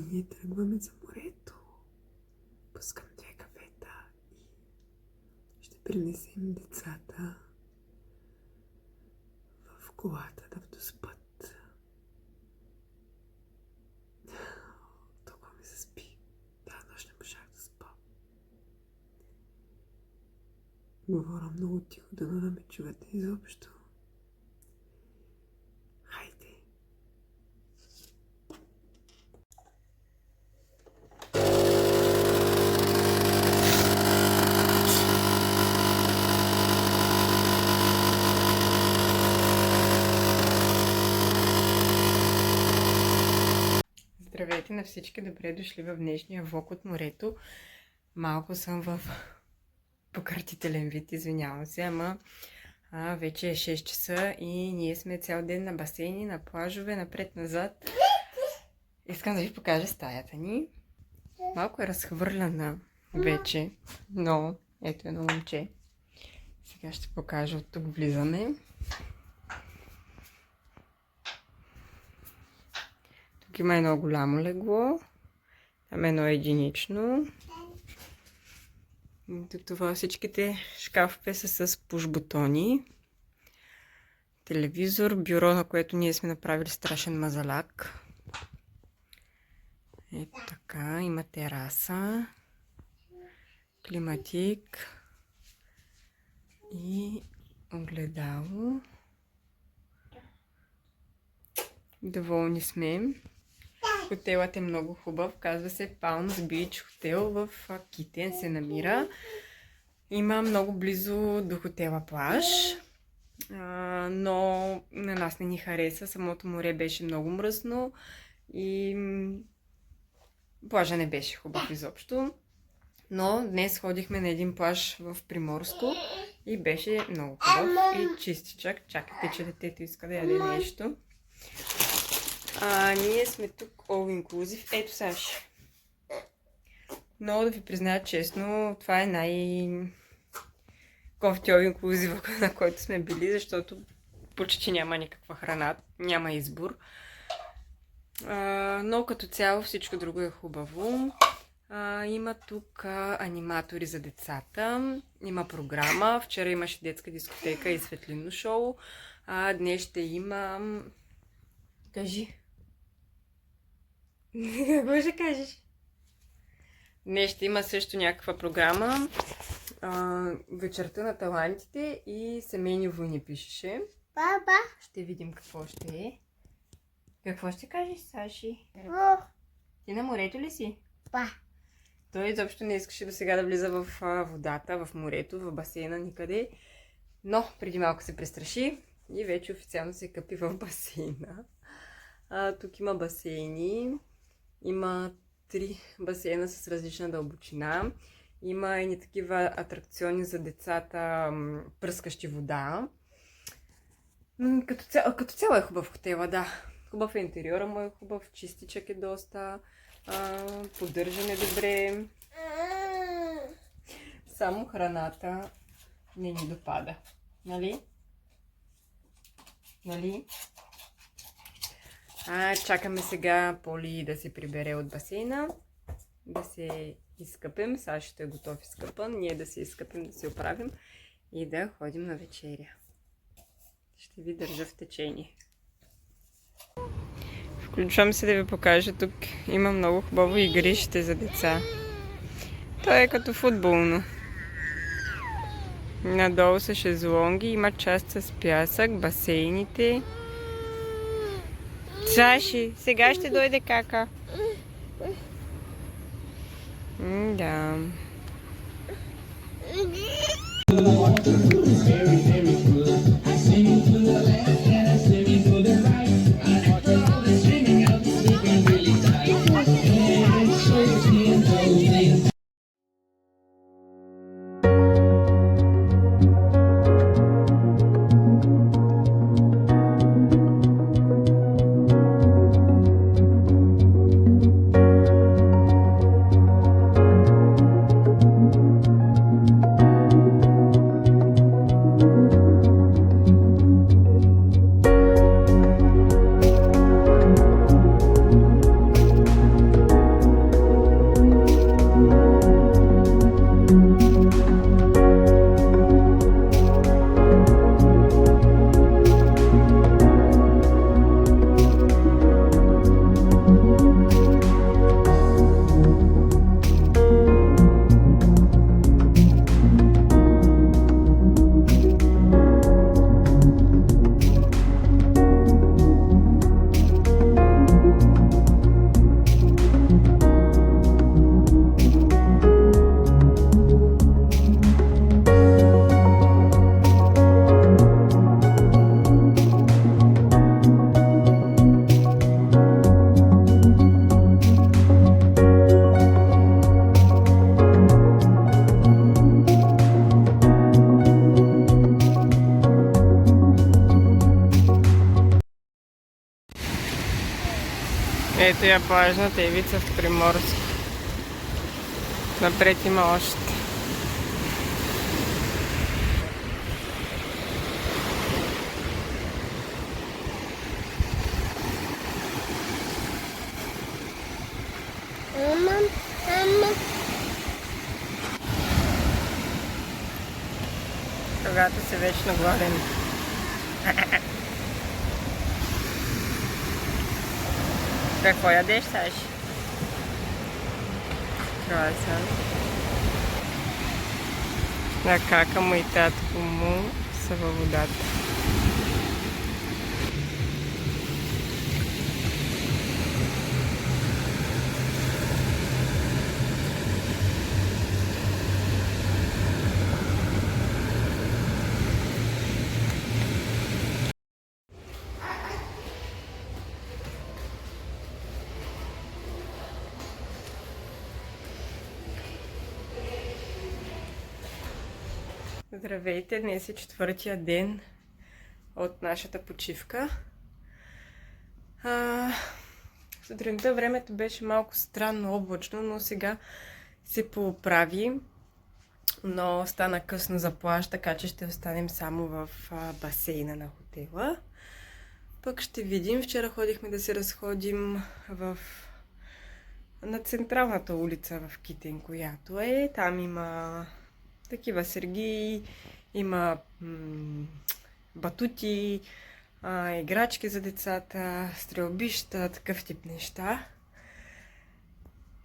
Ние тръгваме за морето. Пускам 2 кафета и ще принесем децата в колата да доспат. Толкова ми се спи. Тази нощ не можах да спа. Говоря много тихо, дано да ме чувате изобщо. Хайде! Здравейте на всички, добре дошли в днешния влог от морето. Малко съм в покъртителен вид, извинявам се, ама вече е 6 часа и ние сме цял ден на басейни, на плажове, напред-назад. Искам да ви покажа стаята ни. Малко е разхвърляна вече, но ето едно момче. Сега ще покажа, от тук влизаме. Тук има едно голямо легло, там едно единично. Тук това всичките шкафове са с пуш-бутони. Телевизор, бюро, на което ние сме направили страшен мазаляк. Ето така, има тераса, климатик и огледало. Доволни сме. Хотелът е много хубав. Казва се Palms Beach Hotel в Китен се намира. Има много близо до хотела плаж. Но на нас не ни хареса. Самото море беше много мръсно и плажа не беше хубав изобщо. Но днес ходихме на един плаж в Приморско и беше много хубав и чистичък. Чакайте, че детето иска да яде нещо. Ние сме тук all inclusive. Ето Саши. Много да ви призная честно, това е най-кофти all inclusive, на който сме били, защото почти няма никаква храна, няма избор. Но като цяло всичко друго е хубаво. Има тук аниматори за децата, има програма. Вчера имаше детска дискотека и светлинно шоу. Днес ще има... Кажи. Какво ще кажеш? Днес ще има също някаква програма. Вечерта на талантите и семейни войни пишеше. Баба. Ще видим какво ще е. Какво ще кажеш, Саши? Ти на морето ли си? Ба. Той изобщо не искаше до сега да влиза в водата, в морето, в басейна, никъде. Но преди малко се престраши и вече официално се къпи в басейна. Тук има басейни. Има 3 басейна с различна дълбочина. Има и такива атракциони за децата, пръскащи вода. Като цяло е хубав хотела, да. Хубав е интериора му, е хубав, чистичък е доста, поддържане добре. Само храната не ни допада. Нали? Нали? Чакаме сега Поли да се прибере от басейна, да се изкъпем. Сашето е готов изкъпан, ние да се изкъпем, да се оправим и да ходим на вечеря. Ще ви държа в течение. Включвам се да ви покажа. Тук има много хубаво игрище за деца. То е като футболно. Надолу са шезлонги, има част с пясък, басейните. Саши, сега ще дойде кака. Да. Ето я плажната ивица в Приморско. Напред има още. Когато си вечно гладен. Какво ядеш, Саш? Круасан. На кака му и татко му са във водата. Здравейте! Днес е четвъртия ден от нашата почивка. Сутринта времето беше малко странно облачно, но сега се поправи. Но стана късно за плаж, така че ще останем само в басейна на хотела. Пък ще видим. Вчера ходихме да се разходим на централната улица в Китин, която е. Там има такива сергии, има батути, играчки за децата, стрелбища, такъв тип неща.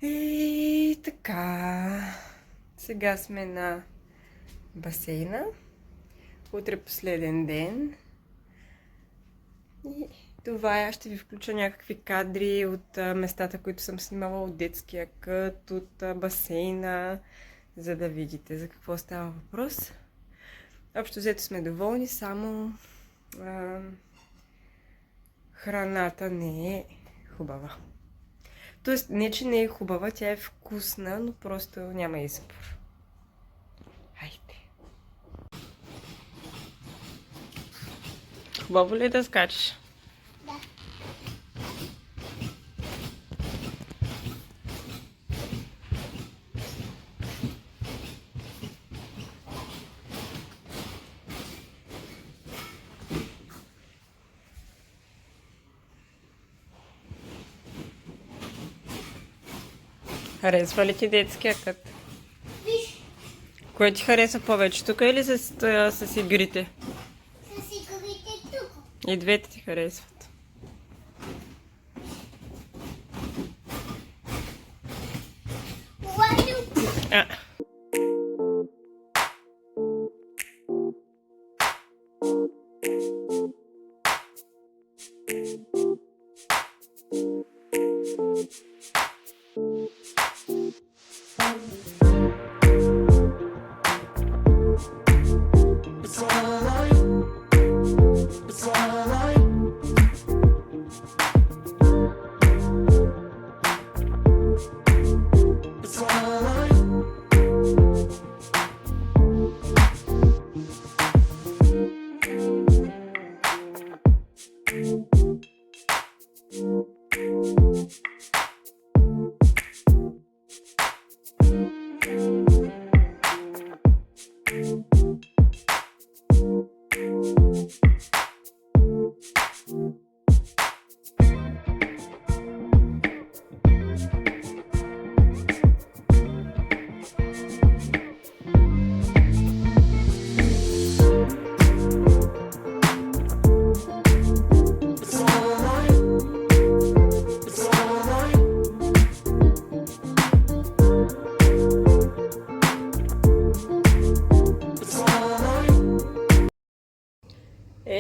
И така, сега сме на басейна. Утре последен ден. И това е, аз ще ви включа някакви кадри от местата, които съм снимала, от детския кът, от басейна, за да видите за какво става въпрос. Общо взето сме доволни, само храната не е хубава. Тоест, не че не е хубава, тя е вкусна, но просто няма избор. Хайде! Хубаво ли е да скачаш? Да. Харесва ли ти детския кът? Виж, Кое ти харесва повече? Тук или с игрите? с игрите тук. И двете ти харесват. Лайо. А.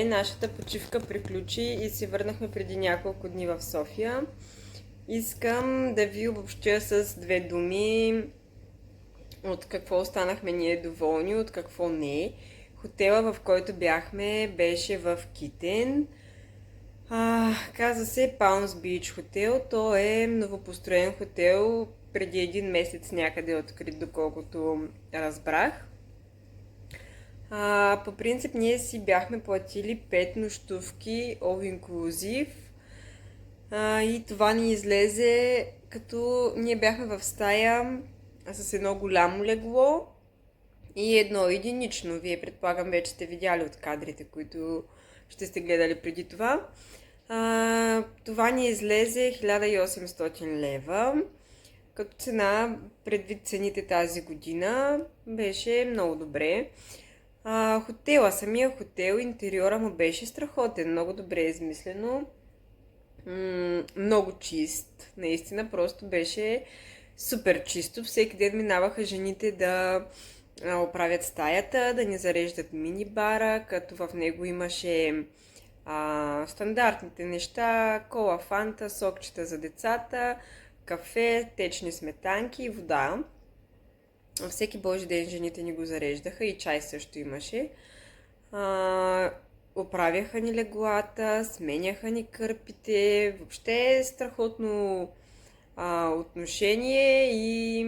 Нашата почивка приключи и се върнахме преди няколко дни в София. Искам да ви обобщя с две думи от какво останахме ние доволни, от какво не. Хотела, в който бяхме, беше в Китен. Каза се Palms Beach хотел. То е новопостроен хотел, преди един месец някъде е открит, доколкото разбрах. По принцип ние си бяхме платили 5 нощувки all inclusive. И това ни излезе, като ние бяхме в стая с едно голямо легло и едно единично. Вие предполагам вече сте видяли от кадрите, които ще сте гледали преди това. Това ни излезе 1800 лева. Като цена, предвид цените тази година, беше много добре. Самия хотел, интериора му беше страхотен, много добре измислено, много чист. Наистина просто беше супер чисто. Всеки ден минаваха жените да оправят стаята, да ни зареждат мини-бара, като в него имаше стандартните неща: кола, фанта, сокчета за децата, кафе, течни сметанки и вода. Всеки божи ден жените ни го зареждаха и чай също имаше. Оправяха ни леглата, сменяха ни кърпите. Въобще страхотно отношение и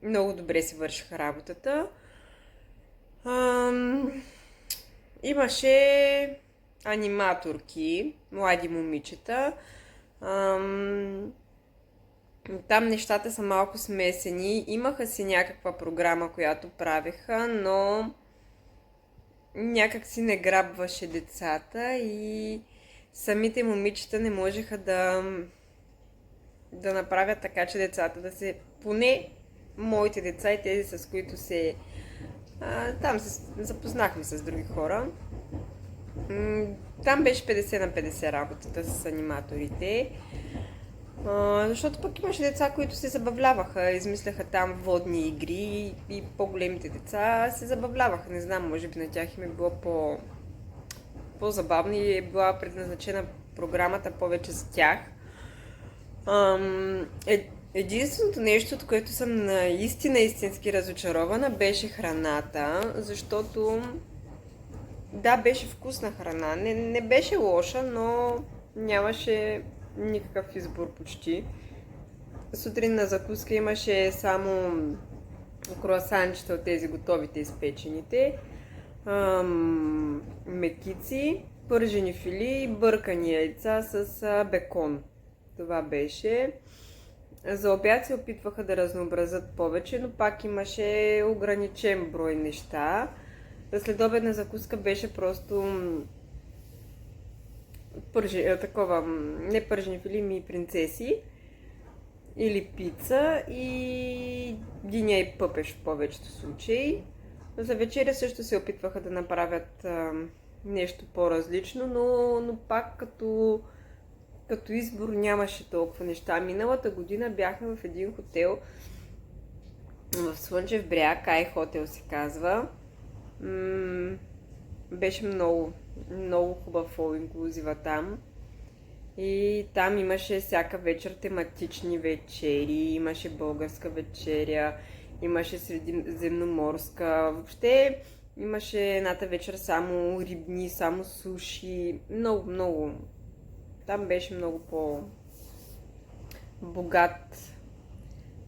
много добре си вършиха работата. Имаше аниматорки, млади момичета. Там нещата са малко смесени. Имаха си някаква програма, която правеха, но някак си не грабваше децата и самите момичета не можеха да направят така, че децата да се... Поне моите деца и тези, с които се... Там се запознахме с други хора. Там беше 50 на 50 работата с аниматорите. Защото пък имаше деца, които се забавляваха, измисляха там водни игри и по-големите деца се забавляваха. Не знам, може би на тях им е било по-забавно и е била предназначена програмата повече за тях. Единственото нещо, от което съм наистина истински разочарована, беше храната, защото да, беше вкусна храна, не беше лоша, но нямаше никакъв избор почти. Сутрин на закуска имаше само круасанчета от тези готовите изпечените, мекици, пържени фили и бъркани яйца с бекон. Това беше. За обяд се опитваха да разнообразят повече, но пак имаше ограничен брой неща. За следобедна закуска беше просто не пържени фили, ми принцеси или пица и диня и пъпеш в повечето случаи. За вечеря също се опитваха да направят нещо по-различно, но пак като избор нямаше толкова неща. Миналата година бяхме в един хотел в Слънчев бряг, Ай хотел се казва. Беше много, много хубав all-inclusive там. И там имаше всяка вечер тематични вечери, имаше българска вечеря, имаше средиземноморска. Въобще имаше едната вечер само рибни, само суши. Много, много. Там беше много по-богат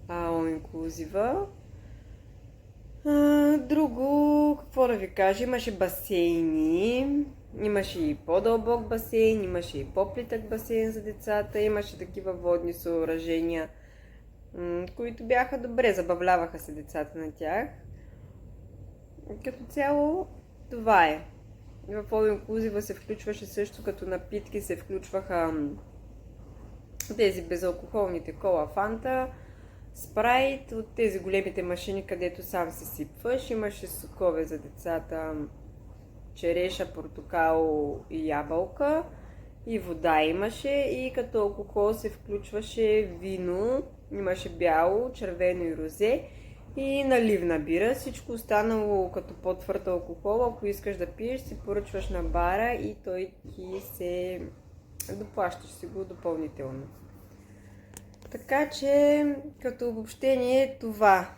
all-inclusive. Друго, какво да ви кажа, имаше басейни, имаше и по-дълбок басейн, имаше и по-плитък басейн за децата, имаше такива водни съоръжения, които бяха добре, забавляваха се децата на тях. Като цяло, това е. В all-inclusive се включваше също като напитки, се включваха тези безалкохолните кола, фанта, спрайт, от тези големите машини, където сам се сипваш. Имаше сокове за децата, череша, портокал и ябълка. И вода имаше. И като алкохол се включваше вино. Имаше бяло, червено и розе. И наливна бира. Всичко останало като по-твърд алкохол. Ако искаш да пиеш, си поръчваш на бара и той ти се... доплащаш си го допълнително. Така че, като обобщение, това.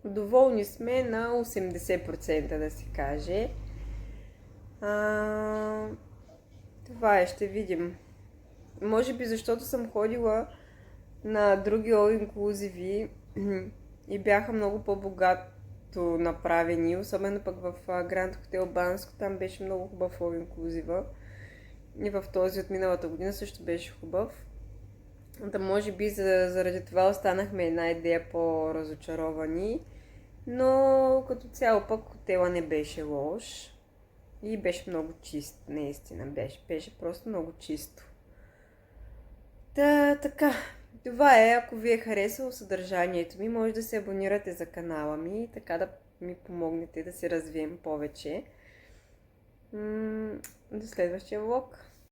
Доволни сме на 80%, да се каже. Това е, ще видим. Може би защото съм ходила на други all-inclusive и бяха много по-богато направени, особено пък в Гранд Хотел Банско, там беше много хубав all-inclusive. и в този от миналата година също беше хубав. Да, може би заради това останахме една идея по-разочаровани, но като цяло пък хотела не беше лош и беше много чист, наистина беше просто много чисто. Така, това е, ако ви е харесало съдържанието ми, може да се абонирате за канала ми и така да ми помогнете да се развием повече. До следващия влог!